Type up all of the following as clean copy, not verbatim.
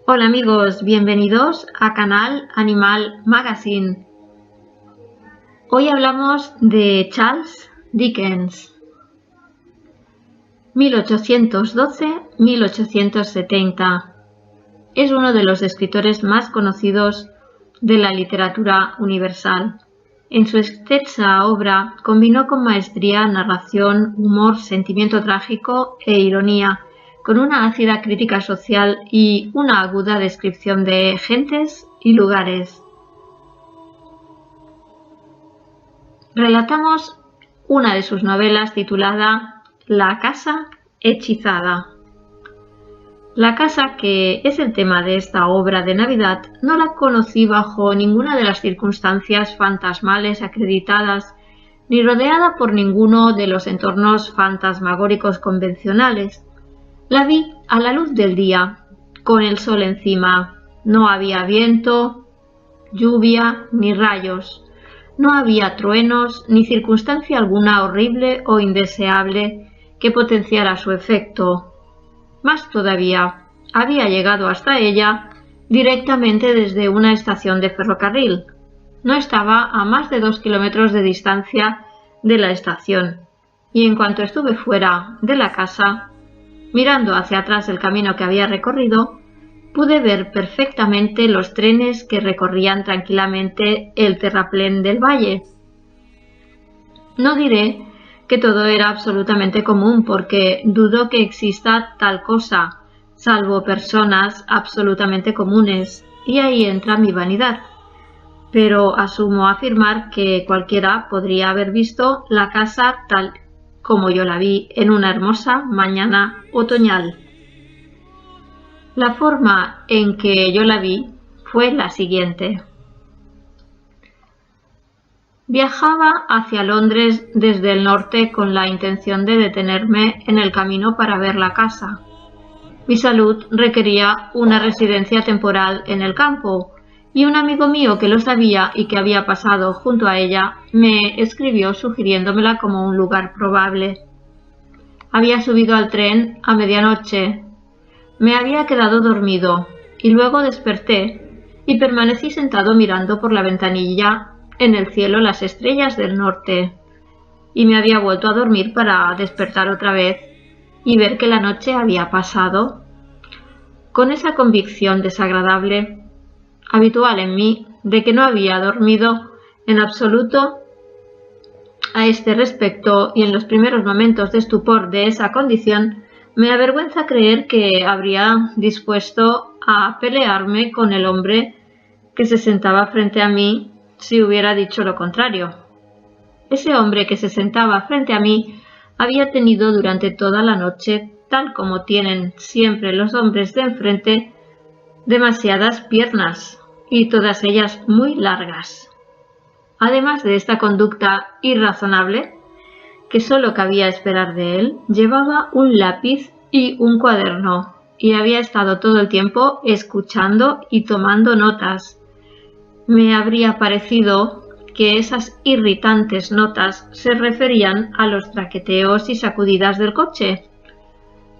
Hola amigos, bienvenidos a Canal Animal Magazine. Hoy hablamos de Charles Dickens, 1812-1870. Es uno de los escritores más conocidos de la literatura universal. En su extensa obra combinó con maestría narración, humor, sentimiento trágico e ironía, con una ácida crítica social y una aguda descripción de gentes y lugares. Relatamos una de sus novelas titulada La casa hechizada. La casa, que es el tema de esta obra de Navidad, no la conocí bajo ninguna de las circunstancias fantasmales acreditadas, ni rodeada por ninguno de los entornos fantasmagóricos convencionales. La vi a la luz del día, con el sol encima. No había viento, lluvia ni rayos. No había truenos ni circunstancia alguna horrible o indeseable que potenciara su efecto. Más todavía, había llegado hasta ella directamente desde una estación de ferrocarril. No estaba a más de 2 kilómetros de distancia de la estación, y en cuanto estuve fuera de la casa, mirando hacia atrás el camino que había recorrido, pude ver perfectamente los trenes que recorrían tranquilamente el terraplén del valle. No diré que todo era absolutamente común, porque dudo que exista tal cosa, salvo personas absolutamente comunes, y ahí entra mi vanidad. Pero asumo afirmar que cualquiera podría haber visto la casa tal como yo la vi en una hermosa mañana otoñal. La forma en que yo la vi fue la siguiente. Viajaba hacia Londres desde el norte con la intención de detenerme en el camino para ver la casa. Mi salud requería una residencia temporal en el campo, y un amigo mío que lo sabía y que había pasado junto a ella me escribió sugiriéndomela como un lugar probable. Había subido al tren a medianoche. Me había quedado dormido y luego desperté y permanecí sentado mirando por la ventanilla en el cielo las estrellas del norte, y me había vuelto a dormir para despertar otra vez y ver que la noche había pasado. Con esa convicción desagradable, habitual en mí, de que no había dormido en absoluto a este respecto, y en los primeros momentos de estupor de esa condición, me avergüenza creer que habría dispuesto a pelearme con el hombre que se sentaba frente a mí si hubiera dicho lo contrario. Ese hombre que se sentaba frente a mí había tenido durante toda la noche, tal como tienen siempre los hombres de enfrente, demasiadas piernas, y todas ellas muy largas. Además de esta conducta irrazonable, que sólo cabía esperar de él, llevaba un lápiz y un cuaderno, y había estado todo el tiempo escuchando y tomando notas. Me habría parecido que esas irritantes notas se referían a los traqueteos y sacudidas del coche,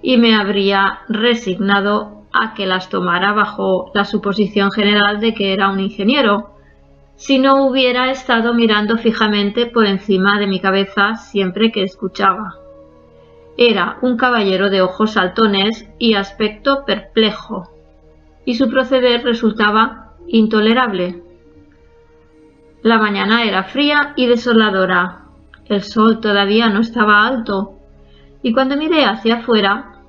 y me habría resignado a que las tomara bajo la suposición general de que era un ingeniero, si no hubiera estado mirando fijamente por encima de mi cabeza siempre que escuchaba. Era un caballero de ojos saltones y aspecto perplejo, y su proceder resultaba intolerable. La mañana era fría y desoladora. El sol todavía no estaba alto, y cuando miré hacia afuera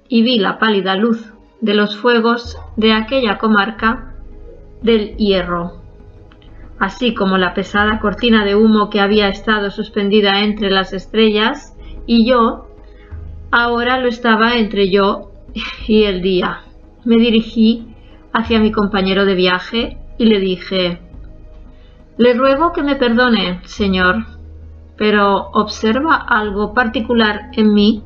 y vi la pálida luz de los fuegos de aquella comarca del Hierro, así como la pesada cortina de humo que había estado suspendida entre las estrellas y yo, ahora lo estaba entre yo y el día. Me dirigí hacia mi compañero de viaje y le dije: «Le ruego que me perdone, señor, pero ¿observa algo particular en mí?».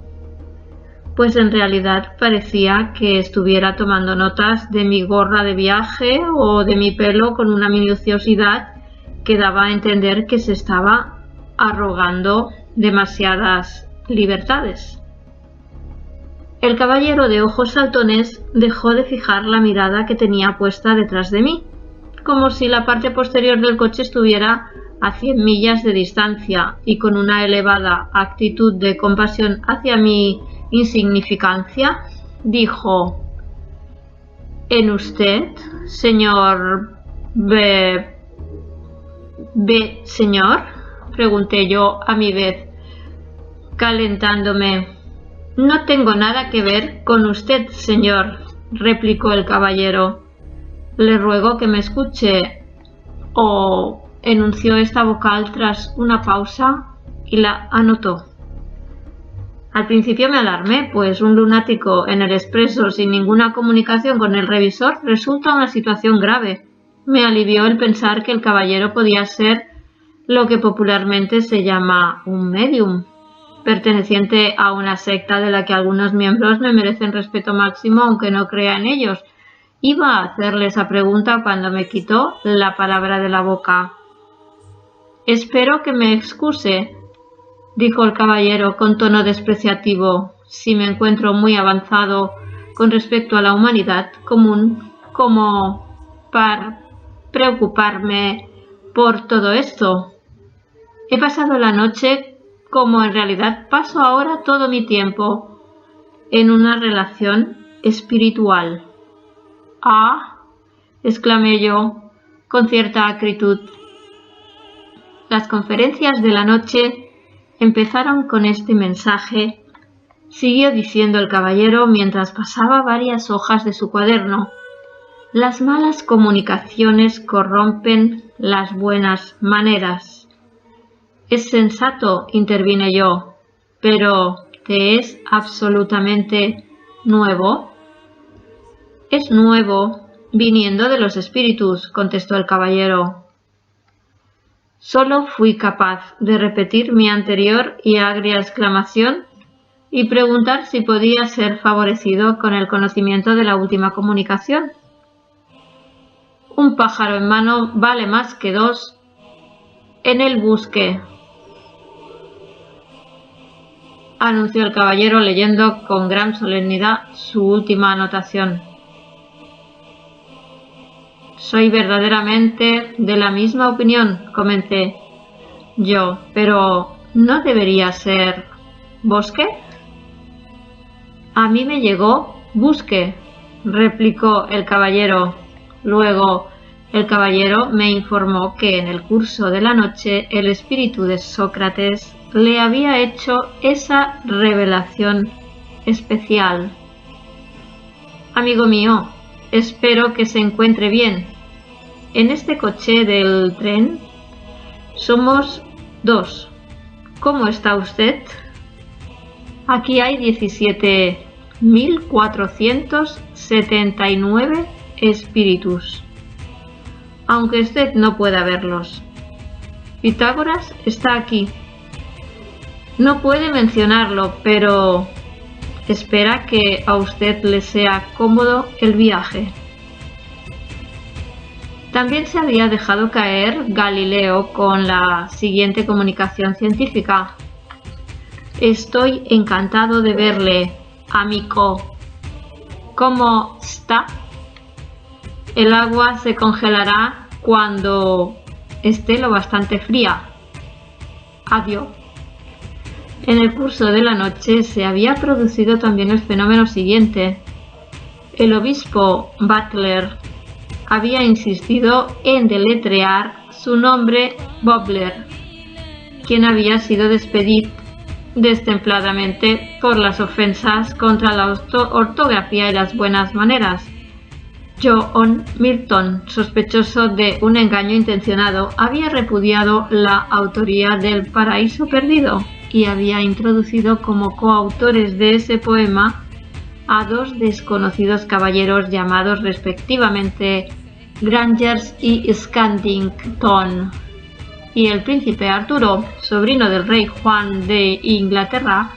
Pues en realidad parecía que estuviera tomando notas de mi gorra de viaje o de mi pelo con una minuciosidad que daba a entender que se estaba arrogando demasiadas libertades. El caballero de ojos saltones dejó de fijar la mirada que tenía puesta detrás de mí, como si la parte posterior del coche estuviera a 100 millas de distancia, y con una elevada actitud de compasión hacia mi insignificancia, dijo: ¿En usted, señor señor? Pregunté yo a mi vez, calentándome. No tengo nada que ver con usted, señor, replicó el caballero. Le ruego que me escuche, enunció esta vocal tras una pausa y la anotó. Al principio me alarmé, pues un lunático en el expreso sin ninguna comunicación con el revisor resulta una situación grave. Me alivió el pensar que el caballero podía ser lo que popularmente se llama un medium, perteneciente a una secta de la que algunos miembros me merecen respeto máximo aunque no crea en ellos. Iba a hacerle esa pregunta cuando me quitó la palabra de la boca. «Espero que me excuse», dijo el caballero con tono despreciativo, «si me encuentro muy avanzado con respecto a la humanidad común como para preocuparme por todo esto. He pasado la noche, como en realidad paso ahora todo mi tiempo, en una relación espiritual». «Ah», exclamé yo con cierta acritud. Las conferencias de la noche empezaron con este mensaje, siguió diciendo el caballero mientras pasaba varias hojas de su cuaderno. «Las malas comunicaciones corrompen las buenas maneras». «Es sensato», intervine yo, «pero ¿te es absolutamente nuevo?» «Es nuevo, viniendo de los espíritus», contestó el caballero. Solo fui capaz de repetir mi anterior y agria exclamación y preguntar si podía ser favorecido con el conocimiento de la última comunicación. «Un pájaro en mano vale más que dos en el bosque», anunció el caballero leyendo con gran solemnidad su última anotación. «Soy verdaderamente de la misma opinión», comenté yo, «pero ¿no debería ser bosque?» «A mí me llegó busque», replicó el caballero. Luego el caballero me informó que en el curso de la noche el espíritu de Sócrates le había hecho esa revelación especial. «Amigo mío, espero que se encuentre bien. En este coche del tren somos dos. ¿Cómo está usted?» «Aquí hay 17.479 espíritus, aunque usted no pueda verlos. Pitágoras está aquí. No puede mencionarlo, pero espera que a usted le sea cómodo el viaje». También se había dejado caer Galileo con la siguiente comunicación científica: «Estoy encantado de verle, amico. ¿Cómo está? El agua se congelará cuando esté lo bastante fría. Adiós». En el curso de la noche se había producido también el fenómeno siguiente. El obispo Butler había insistido en deletrear su nombre Bobler, quien había sido despedido destempladamente por las ofensas contra la ortografía y las buenas maneras. John Milton, sospechoso de un engaño intencionado, había repudiado la autoría del Paraíso Perdido y había introducido como coautores de ese poema a dos desconocidos caballeros llamados respectivamente Grangers y Scandington, y el príncipe Arturo, sobrino del rey Juan de Inglaterra,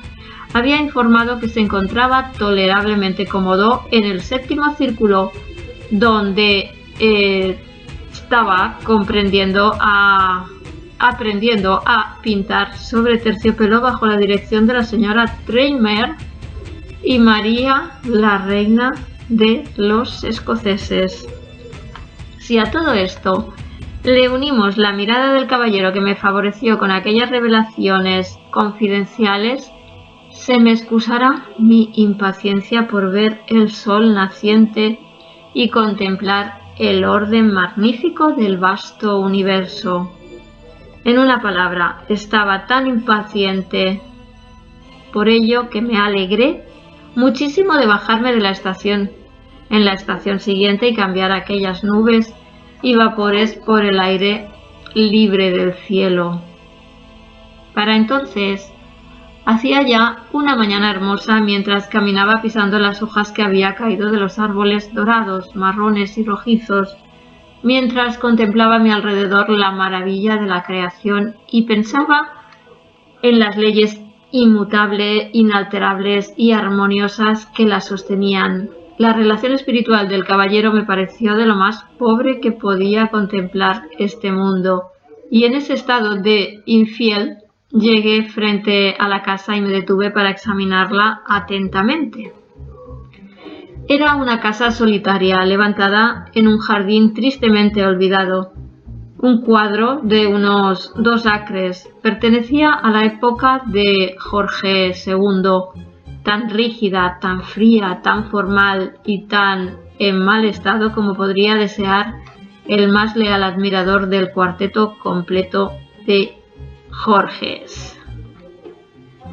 había informado que se encontraba tolerablemente cómodo en el séptimo círculo, donde estaba aprendiendo a pintar sobre terciopelo bajo la dirección de la señora Traimer y María, la reina de los escoceses. Si a todo esto le unimos la mirada del caballero que me favoreció con aquellas revelaciones confidenciales, se me excusará mi impaciencia por ver el sol naciente y contemplar el orden magnífico del vasto universo. En una palabra, estaba tan impaciente por ello que me alegré muchísimo de bajarme de la estación en la estación siguiente y cambiar aquellas nubes y vapores por el aire libre del cielo. Para entonces, hacía ya una mañana hermosa mientras caminaba pisando las hojas que había caído de los árboles dorados, marrones y rojizos, mientras contemplaba a mi alrededor la maravilla de la creación y pensaba en las leyes inmutables, inalterables y armoniosas que la sostenían. La relación espiritual del caballero me pareció de lo más pobre que podía contemplar este mundo, y en ese estado de infiel llegué frente a la casa y me detuve para examinarla atentamente. Era una casa solitaria, levantada en un jardín tristemente olvidado. Un cuadro de unos 2 acres pertenecía a la época de Jorge II, tan rígida, tan fría, tan formal y tan en mal estado como podría desear el más leal admirador del cuarteto completo de Jorges.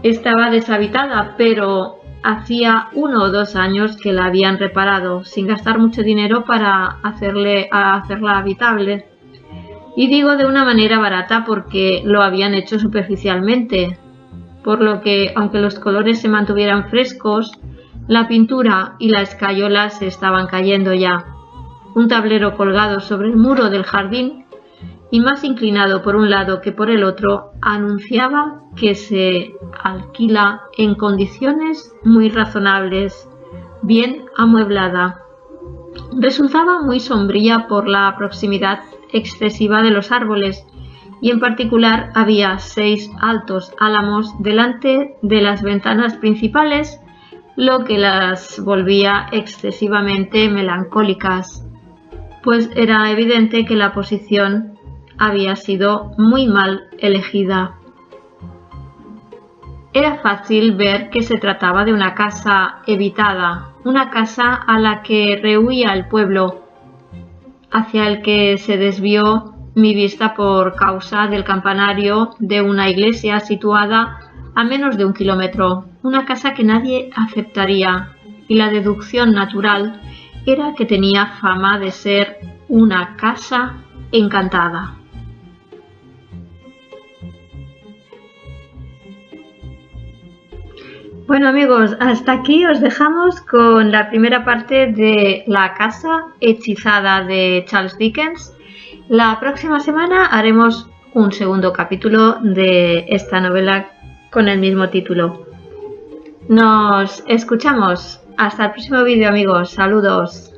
Estaba deshabitada, pero hacía 1 o 2 años que la habían reparado, sin gastar mucho dinero para hacerla habitable. Y digo de una manera barata porque lo habían hecho superficialmente, por lo que, aunque los colores se mantuvieran frescos, la pintura y la escayola se estaban cayendo ya. Un tablero colgado sobre el muro del jardín y más inclinado por un lado que por el otro, anunciaba que se alquila en condiciones muy razonables, bien amueblada. Resultaba muy sombría por la proximidad excesiva de los árboles, y en particular había 6 altos álamos delante de las ventanas principales, lo que las volvía excesivamente melancólicas, pues era evidente que la posición había sido muy mal elegida. Era fácil ver que se trataba de una casa evitada, una casa a la que rehuía el pueblo, hacia el que se desvió mi vista por causa del campanario de una iglesia situada a menos de 1 kilómetro, una casa que nadie aceptaría, y la deducción natural era que tenía fama de ser una casa encantada. Bueno amigos, hasta aquí os dejamos con la primera parte de La casa hechizada de Charles Dickens. La próxima semana haremos un segundo capítulo de esta novela con el mismo título. Nos escuchamos. Hasta el próximo vídeo amigos. Saludos.